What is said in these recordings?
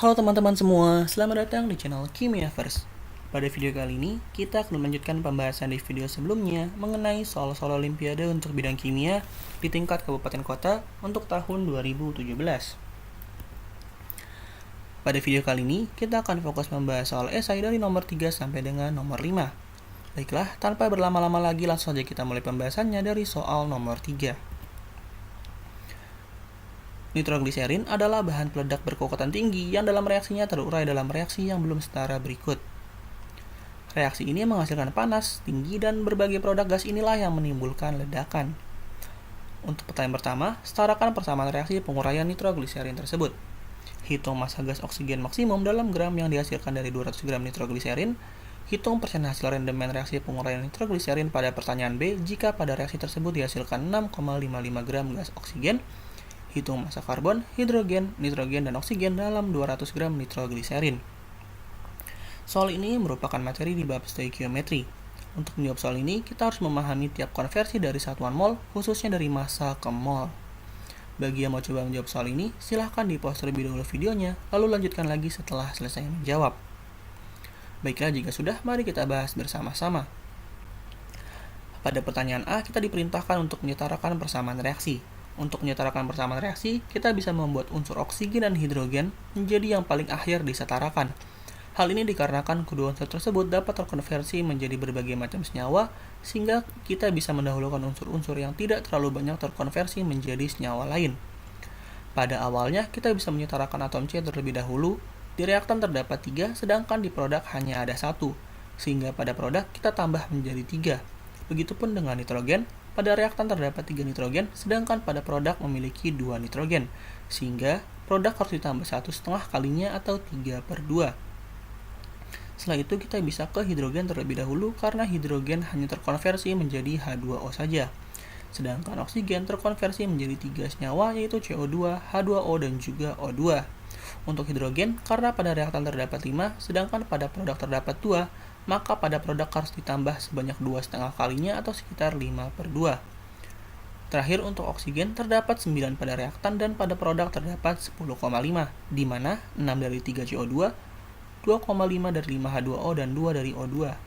Halo teman-teman semua, selamat datang di channel Kimiaverse. Pada video kali ini, kita akan melanjutkan pembahasan di video sebelumnya mengenai soal-soal olimpiade untuk bidang kimia di tingkat kabupaten kota untuk tahun 2017. Pada video kali ini, kita akan fokus membahas soal esai dari nomor 3 sampai dengan nomor 5. Baiklah, tanpa berlama-lama lagi langsung saja kita mulai pembahasannya dari soal nomor 3. Nitrogliserin adalah bahan peledak berkekuatan tinggi yang dalam reaksinya terurai dalam reaksi yang belum setara berikut. Reaksi ini menghasilkan panas tinggi dan berbagai produk gas inilah yang menimbulkan ledakan. Untuk pertanyaan pertama, setarakan persamaan reaksi penguraian nitrogliserin tersebut. Hitung massa gas oksigen maksimum dalam gram yang dihasilkan dari 200 gram nitrogliserin. Hitung persen hasil rendemen reaksi penguraian nitrogliserin pada pertanyaan B jika pada reaksi tersebut dihasilkan 6,55 gram gas oksigen. Hitung massa karbon, hidrogen, nitrogen, dan oksigen dalam 200 gram nitrogliserin. Soal ini merupakan materi di bab stoikiometri. Untuk menjawab soal ini, kita harus memahami tiap konversi dari satuan mol, khususnya dari massa ke mol. Bagi yang mau coba menjawab soal ini, silahkan di-pause terlebih dahulu videonya, lalu lanjutkan lagi setelah selesai menjawab. Baiklah, jika sudah, mari kita bahas bersama-sama. Pada pertanyaan A, kita diperintahkan untuk menyetarakan persamaan reaksi. Untuk menyetarakan persamaan reaksi, kita bisa membuat unsur oksigen dan hidrogen menjadi yang paling akhir disetarakan. Hal ini dikarenakan kedua unsur tersebut dapat terkonversi menjadi berbagai macam senyawa, sehingga kita bisa mendahulukan unsur-unsur yang tidak terlalu banyak terkonversi menjadi senyawa lain. Pada awalnya, kita bisa menyetarakan atom C terlebih dahulu. Di reaktan terdapat 3, sedangkan di produk hanya ada 1, sehingga pada produk kita tambah menjadi 3. Begitupun dengan nitrogen. Pada reaktan terdapat 3 nitrogen, sedangkan pada produk memiliki 2 nitrogen, sehingga produk harus ditambah 1,5 kalinya atau 3/2. Setelah itu kita bisa ke hidrogen terlebih dahulu karena hidrogen hanya terkonversi menjadi H2O saja. Sedangkan oksigen terkonversi menjadi 3 senyawa yaitu CO2, H2O, dan juga O2. Untuk hidrogen, karena pada reaktan terdapat 5, sedangkan pada produk terdapat 2, maka pada produk harus ditambah sebanyak 2,5 kalinya atau sekitar 5/2. Terakhir untuk oksigen terdapat 9 pada reaktan dan pada produk terdapat 10,5, di mana 6 dari 3 CO2, 2,5 dari 5 H2O, dan 2 dari O2.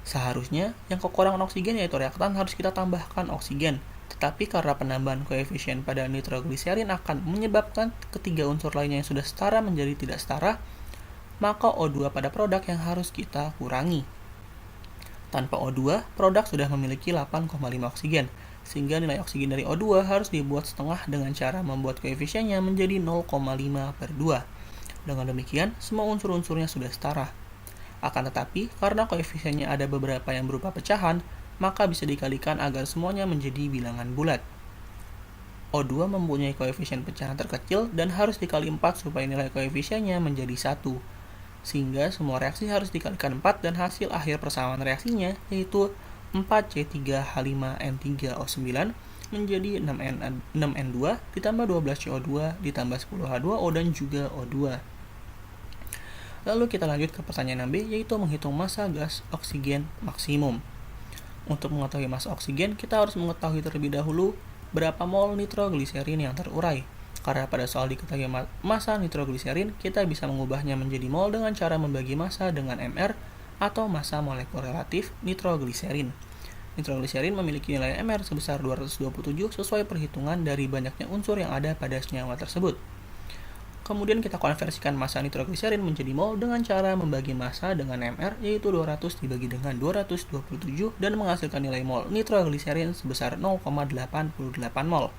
Seharusnya yang kekurangan oksigen yaitu reaktan harus kita tambahkan oksigen, tetapi karena penambahan koefisien pada nitrogliserin akan menyebabkan ketiga unsur lainnya yang sudah setara menjadi tidak setara, maka O2 pada produk yang harus kita kurangi. Tanpa O2, produk sudah memiliki 8,5 oksigen, sehingga nilai oksigen dari O2 harus dibuat setengah dengan cara membuat koefisiennya menjadi 0,5/2. Dengan demikian, semua unsur-unsurnya sudah setara. Akan tetapi, karena koefisiennya ada beberapa yang berupa pecahan, maka bisa dikalikan agar semuanya menjadi bilangan bulat. O2 mempunyai koefisien pecahan terkecil dan harus dikali 4 supaya nilai koefisiennya menjadi 1. Sehingga semua reaksi harus dikalikan 4 dan hasil akhir persamaan reaksinya yaitu 4C3H5N3O9 menjadi 6N2 ditambah 12CO2 ditambah 10H2O dan juga O2. Lalu kita lanjut ke pertanyaan B yaitu menghitung massa gas oksigen maksimum. Untuk mengetahui massa oksigen, kita harus mengetahui terlebih dahulu berapa mol nitrogliserin yang terurai. Karena pada soal diketahui massa nitrogliserin, kita bisa mengubahnya menjadi mol dengan cara membagi massa dengan mR atau massa molekul relatif nitrogliserin. Nitrogliserin memiliki nilai mR sebesar 227 sesuai perhitungan dari banyaknya unsur yang ada pada senyawa tersebut. Kemudian kita konversikan massa nitrogliserin menjadi mol dengan cara membagi massa dengan mR yaitu 200 dibagi dengan 227 dan menghasilkan nilai mol nitrogliserin sebesar 0,88 mol.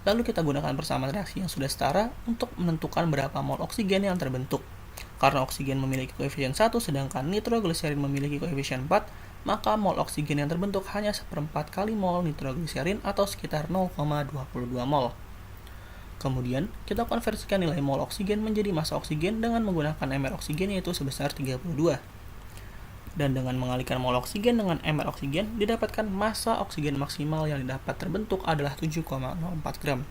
Lalu kita gunakan persamaan reaksi yang sudah setara untuk menentukan berapa mol oksigen yang terbentuk. Karena oksigen memiliki koefisien 1 sedangkan nitrogliserin memiliki koefisien 4, maka mol oksigen yang terbentuk hanya 1/4 kali mol nitrogliserin atau sekitar 0,22 mol. Kemudian, kita konversikan nilai mol oksigen menjadi massa oksigen dengan menggunakan mR oksigen yaitu sebesar 32. Dan dengan mengalihkan mol oksigen dengan mR oksigen, didapatkan massa oksigen maksimal yang dapat terbentuk adalah 7,04 gram.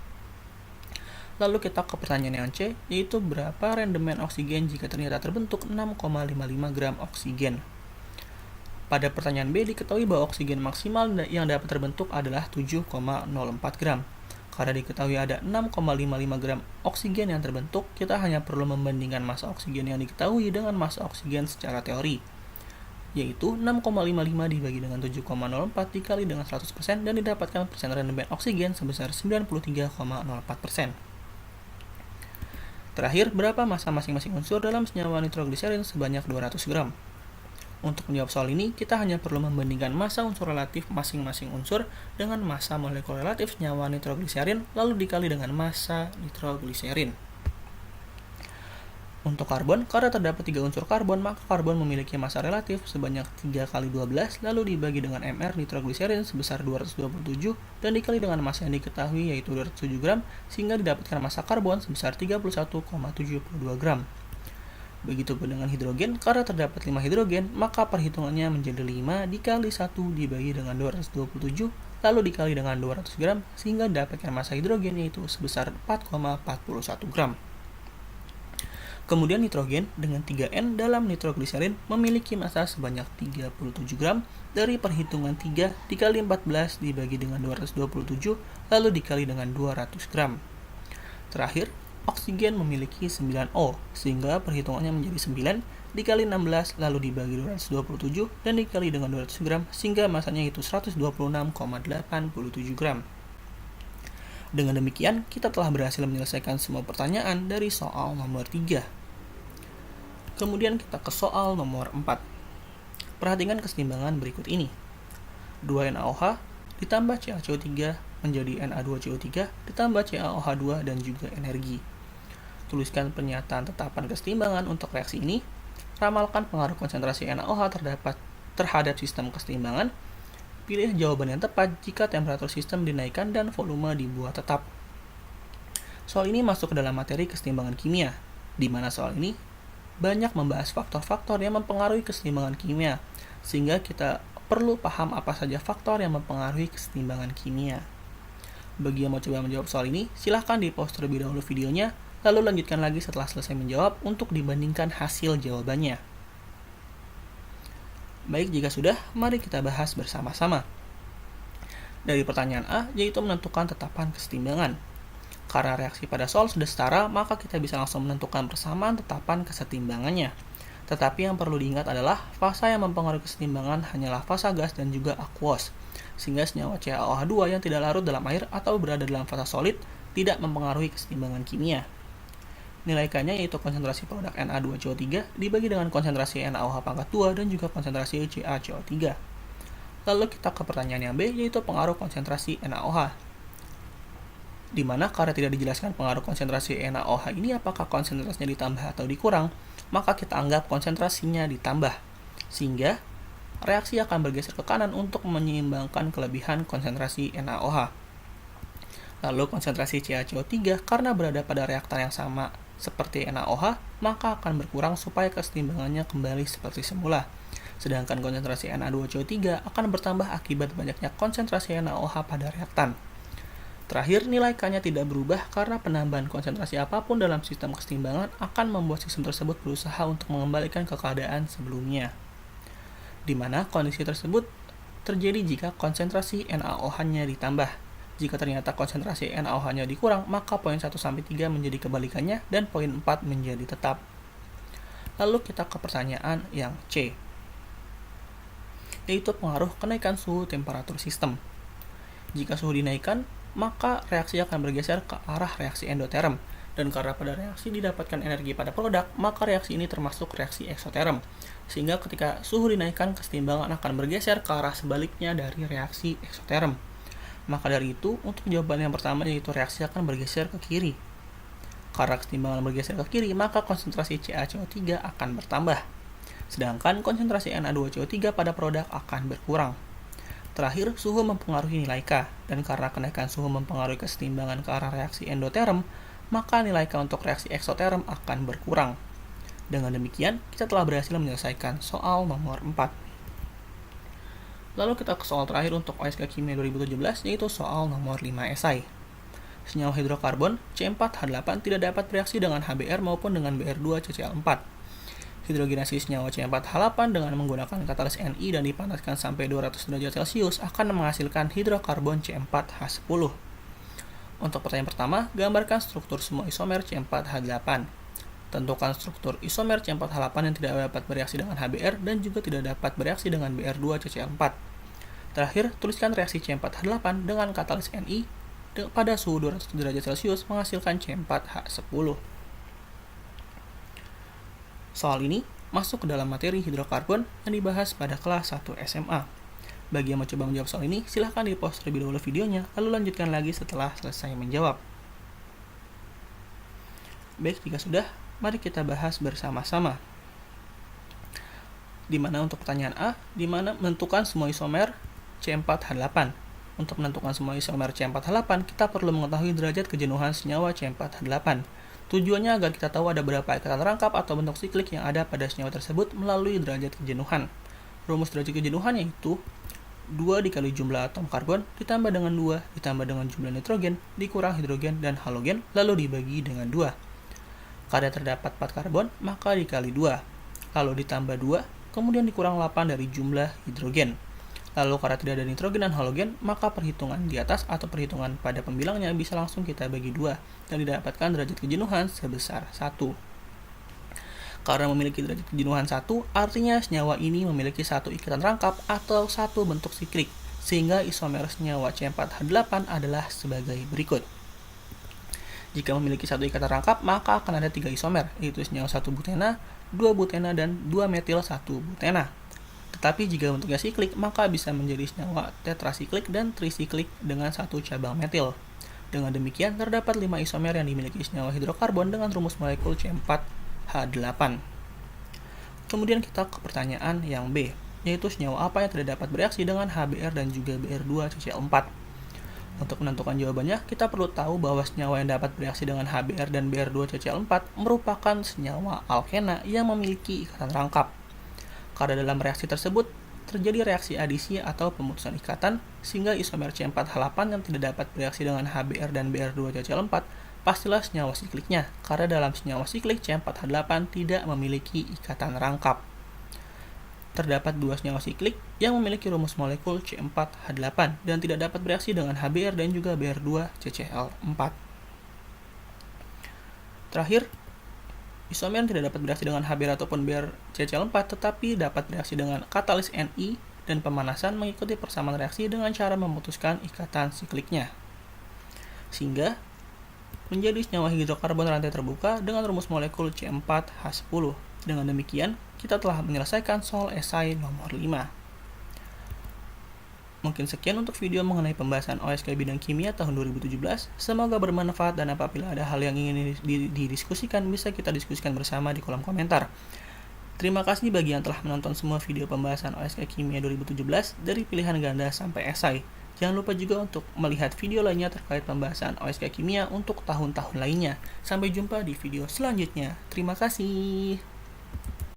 Lalu kita ke pertanyaan yang C, yaitu berapa rendemen oksigen jika ternyata terbentuk 6,55 gram oksigen. Pada pertanyaan B diketahui bahwa oksigen maksimal yang dapat terbentuk adalah 7,04 gram. Karena diketahui ada 6,55 gram oksigen yang terbentuk, kita hanya perlu membandingkan massa oksigen yang diketahui dengan massa oksigen secara teori, yaitu 6,55 dibagi dengan 7,04 dikali dengan 100% dan didapatkan persen rendemen oksigen sebesar 93,04%. Terakhir, berapa massa masing-masing unsur dalam senyawa nitrogliserin sebanyak 200 gram? Untuk menjawab soal ini, kita hanya perlu membandingkan massa unsur relatif masing-masing unsur dengan massa molekul relatif senyawa nitrogliserin lalu dikali dengan massa nitrogliserin. Untuk karbon, karena terdapat 3 unsur karbon, maka karbon memiliki massa relatif sebanyak 3 kali 12 lalu dibagi dengan mR nitrogliserin sebesar 227 dan dikali dengan massa yang diketahui yaitu 207 gram sehingga didapatkan massa karbon sebesar 31,72 gram. Begitupun dengan hidrogen, karena terdapat 5 hidrogen, maka perhitungannya menjadi 5 dikali 1 dibagi dengan 227 lalu dikali dengan 200 gram sehingga didapatkan massa hidrogen yaitu sebesar 4,41 gram. Kemudian nitrogen dengan 3N dalam nitrogliserin memiliki massa sebanyak 37 gram dari perhitungan 3 dikali 14 dibagi dengan 227 lalu dikali dengan 200 gram. Terakhir, oksigen memiliki 9O sehingga perhitungannya menjadi 9 dikali 16 lalu dibagi 227 dan dikali dengan 200 gram sehingga massanya itu 126,87 gram. Dengan demikian, kita telah berhasil menyelesaikan semua pertanyaan dari soal nomor 3. Kemudian kita ke soal nomor 4. Perhatikan keseimbangan berikut ini. 2NaOH ditambah CaCO3 menjadi Na2CO3 ditambah CaOH2 dan juga energi. Tuliskan pernyataan tetapan keseimbangan untuk reaksi ini. Ramalkan pengaruh konsentrasi NaOH terhadap sistem keseimbangan. Pilih jawaban yang tepat jika temperatur sistem dinaikkan dan volume dibuat tetap. Soal ini masuk ke dalam materi keseimbangan kimia, di mana soal ini banyak membahas faktor-faktor yang mempengaruhi keseimbangan kimia, sehingga kita perlu paham apa saja faktor yang mempengaruhi keseimbangan kimia. Bagi yang mau coba menjawab soal ini, silahkan di-pause terlebih dahulu videonya, lalu lanjutkan lagi setelah selesai menjawab untuk dibandingkan hasil jawabannya. Baik, jika sudah, mari kita bahas bersama-sama. Dari pertanyaan A, yaitu menentukan tetapan keseimbangan. Karena reaksi pada soal sudah setara, maka kita bisa langsung menentukan persamaan tetapan kesetimbangannya. Tetapi yang perlu diingat adalah fasa yang mempengaruhi kesetimbangan hanyalah fasa gas dan juga aquos, sehingga senyawa CaOH2 yang tidak larut dalam air atau berada dalam fasa solid tidak mempengaruhi kesetimbangan kimia. Nilai K-nya yaitu konsentrasi produk Na2CO3 dibagi dengan konsentrasi NaOH pangkat 2 dan juga konsentrasi CaCO3. Lalu kita ke pertanyaan yang B, yaitu pengaruh konsentrasi NaOH. Di mana karena tidak dijelaskan pengaruh konsentrasi NaOH ini apakah konsentrasinya ditambah atau dikurang, maka kita anggap konsentrasinya ditambah, sehingga reaksi akan bergeser ke kanan untuk menyeimbangkan kelebihan konsentrasi NaOH. Lalu konsentrasi CaCO3 karena berada pada reaktan yang sama seperti NaOH, maka akan berkurang supaya keseimbangannya kembali seperti semula. Sedangkan konsentrasi Na2CO3 akan bertambah akibat banyaknya konsentrasi NaOH pada reaktan. Terakhir, nilai K-nya tidak berubah karena penambahan konsentrasi apapun dalam sistem keseimbangan akan membuat sistem tersebut berusaha untuk mengembalikan ke keadaan sebelumnya. Di mana kondisi tersebut terjadi jika konsentrasi NaOH-nya ditambah. Jika ternyata konsentrasi NaOH-nya dikurang, maka poin 1-3 menjadi kebalikannya dan poin 4 menjadi tetap. Lalu kita ke pertanyaan yang C, yaitu pengaruh kenaikan suhu temperatur sistem. Jika suhu dinaikkan, maka reaksi akan bergeser ke arah reaksi endoterm, dan karena pada reaksi didapatkan energi pada produk, maka reaksi ini termasuk reaksi eksoterm, sehingga ketika suhu dinaikkan, keseimbangan akan bergeser ke arah sebaliknya dari reaksi eksoterm. Maka dari itu, untuk jawaban yang pertama yaitu reaksi akan bergeser ke kiri. Karena keseimbangan bergeser ke kiri, maka konsentrasi CaCO3 akan bertambah, sedangkan konsentrasi Na2CO3 pada produk akan berkurang. Terakhir, suhu mempengaruhi nilai K, dan karena kenaikan suhu mempengaruhi keseimbangan ke arah reaksi endoterm, maka nilai K untuk reaksi eksoterm akan berkurang. Dengan demikian, kita telah berhasil menyelesaikan soal nomor 4. Lalu kita ke soal terakhir untuk OSK Kimia 2017, yaitu soal nomor 5 esai. Senyawa hidrokarbon C4H8 tidak dapat bereaksi dengan HBr maupun dengan Br2CCl4. Hidrogenasi senyawa C4H8 dengan menggunakan katalis Ni dan dipanaskan sampai 200 derajat Celcius akan menghasilkan hidrokarbon C4H10. Untuk pertanyaan pertama, gambarkan struktur semua isomer C4H8. Tentukan struktur isomer C4H8 yang tidak dapat bereaksi dengan HBr dan juga tidak dapat bereaksi dengan Br2CCl4. Terakhir, tuliskan reaksi C4H8 dengan katalis Ni pada suhu 200 derajat Celcius menghasilkan C4H10. Soal ini masuk ke dalam materi hidrokarbon yang dibahas pada kelas 1 SMA. Bagi yang mau coba menjawab soal ini, silahkan di-pause terlebih dahulu videonya, lalu lanjutkan lagi setelah selesai menjawab. Baik, jika sudah, mari kita bahas bersama-sama. Di mana untuk pertanyaan A, di mana menentukan semua isomer C4H8. Untuk menentukan semua isomer C4H8, kita perlu mengetahui derajat kejenuhan senyawa C4H8. Tujuannya agar kita tahu ada berapa ikatan rangkap atau bentuk siklik yang ada pada senyawa tersebut melalui derajat kejenuhan. Rumus derajat kejenuhan yaitu 2 dikali jumlah atom karbon ditambah dengan 2 ditambah dengan jumlah nitrogen dikurang hidrogen dan halogen lalu dibagi dengan 2. Karena terdapat 4 karbon, maka dikali 2. Lalu ditambah 2, kemudian dikurang 8 dari jumlah hidrogen. Lalu karena tidak ada nitrogen dan halogen, maka perhitungan di atas atau perhitungan pada pembilangnya bisa langsung kita bagi 2 dan didapatkan derajat kejenuhan sebesar 1. Karena memiliki derajat kejenuhan 1, artinya senyawa ini memiliki satu ikatan rangkap atau satu bentuk siklik, sehingga isomer senyawa C4H8 adalah sebagai berikut. Jika memiliki satu ikatan rangkap, maka akan ada 3 isomer, yaitu senyawa 1 butena, 2 butena, dan 2 metil 1 butena. Tetapi jika bentuknya siklik, maka bisa menjadi senyawa tetrasiklik dan trisiklik dengan 1 cabang metil. Dengan demikian, terdapat 5 isomer yang dimiliki senyawa hidrokarbon dengan rumus molekul C4H8. Kemudian kita ke pertanyaan yang B, yaitu senyawa apa yang tidak dapat bereaksi dengan HBr dan juga Br2CCl4. Untuk menentukan jawabannya, kita perlu tahu bahwa senyawa yang dapat bereaksi dengan HBr dan Br2CCl4 merupakan senyawa alkena yang memiliki ikatan rangkap. Karena dalam reaksi tersebut, terjadi reaksi adisi atau pemutusan ikatan, sehingga isomer C4H8 yang tidak dapat bereaksi dengan HBr dan Br2CCl4 pastilah senyawa sikliknya, karena dalam senyawa siklik C4H8 tidak memiliki ikatan rangkap. Terdapat 2 senyawa siklik yang memiliki rumus molekul C4H8 dan tidak dapat bereaksi dengan HBr dan juga Br2CCl4. Terakhir, isomer yang tidak dapat bereaksi dengan HBr ataupun Br2CCl4 tetapi dapat bereaksi dengan katalis Ni dan pemanasan mengikuti persamaan reaksi dengan cara memutuskan ikatan sikliknya, sehingga menjadi senyawa hidrokarbon rantai terbuka dengan rumus molekul C4H10. Dengan demikian, kita telah menyelesaikan soal esai nomor 5. Mungkin sekian untuk video mengenai pembahasan OSK bidang kimia tahun 2017. Semoga bermanfaat dan apabila ada hal yang ingin didiskusikan, bisa kita diskusikan bersama di kolom komentar. Terima kasih bagi yang telah menonton semua video pembahasan OSK kimia 2017 dari pilihan ganda sampai esai. Jangan lupa juga untuk melihat video lainnya terkait pembahasan OSK kimia untuk tahun-tahun lainnya. Sampai jumpa di video selanjutnya. Terima kasih.